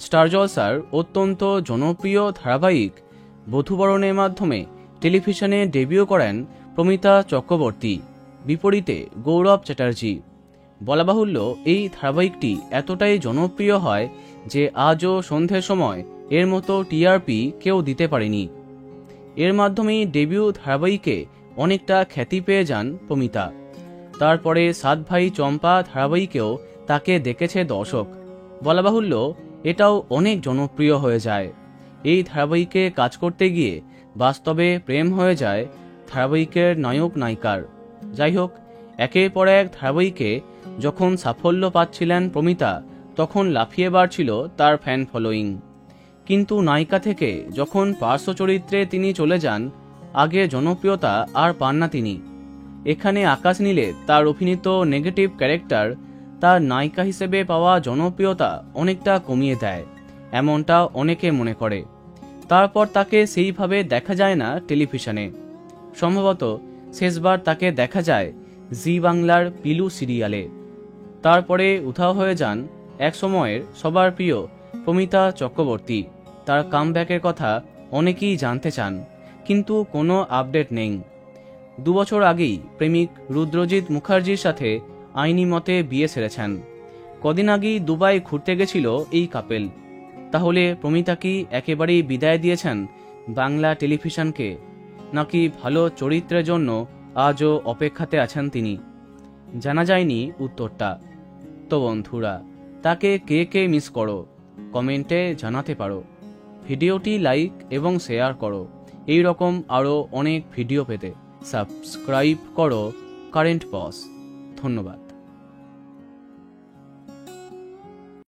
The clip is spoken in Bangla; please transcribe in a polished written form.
স্টার জলসার অত্যন্ত জনপ্রিয় ধারাবাহিক বধূবরণের মাধ্যমে টেলিভিশনে ডেবিউ করেন প্রমিতা চক্রবর্তী, বিপরীতে গৌরব চ্যাটার্জি। বলা বাহুল্য, এই ধারাবাহিকটি এতটাই জনপ্রিয় হয় যে আজও সন্ধ্যের সময় এর মতো টিআরপি কেউ দিতে পারেনি। এর মাধ্যমেই ডেবিউ ধারাবাহিকে অনেকটা খ্যাতি পেয়ে যান প্রমিতা। তারপরে সাত ভাই চম্পা ধারাবাহিকেও তাকে দেখেছে দর্শক। বলা বাহুল্য, এটাও অনেক জনপ্রিয় হয়ে যায়। এই ধারাবাহিকে কাজ করতে গিয়ে বাস্তবে প্রেম হয়ে যায় ধারাবাহিকের নায়ক নায়িকার। যাই হোক, একের পর এক ধারাবাহিকে যখন সাফল্য পাচ্ছিলেন প্রমিতা, তখন লাফিয়ে বাড়ছিল তার ফ্যান ফলোয়িং। কিন্তু নায়িকা থেকে যখন পার্শ্ব চরিত্রে তিনি চলে যান, আগে জনপ্রিয়তা আর পান না তিনি। এখানে আকাশ নীলে তার অভিনীত নেগেটিভ ক্যারেক্টার তার নায়িকা হিসেবে পাওয়া জনপ্রিয়তা অনেকটা কমিয়ে দেয়, এমনটা অনেকে মনে করে। তারপর তাকে সেইভাবে দেখা যায় না টেলিভিশনে। সম্ভবত শেষবার তাকে দেখা যায় জি বাংলার পিলু সিরিয়ালে। তারপরে উধাও হয়ে যান একসময়ের সবার প্রিয় প্রমিতা চক্রবর্তী। তার কামব্যাকের কথা অনেকেই জানতে চান, কিন্তু কোনো আপডেট নেই। 2 বছর আগেই প্রেমিক রুদ্রজিৎ মুখার্জির সাথে আইনি মতে বিয়ে সেরেছেন। কদিন আগেই দুবাই ঘুরতে গেছিল এই কাপেল। তাহলে প্রমিতা কি একেবারেই বিদায় দিয়েছেন বাংলা টেলিভিশনকে, নাকি ভালো চরিত্রের জন্য আজও অপেক্ষাতে আছেন তিনি? জানা যায়নি উত্তরটা। তো বন্ধুরা, তাকে কে কে মিস করো কমেন্টে জানাতে পারো। ভিডিওটি লাইক এবং শেয়ার করো। এই রকম আরও অনেক ভিডিও পেতে সাবস্ক্রাইব করো কারেন্ট পজ। ধন্যবাদ।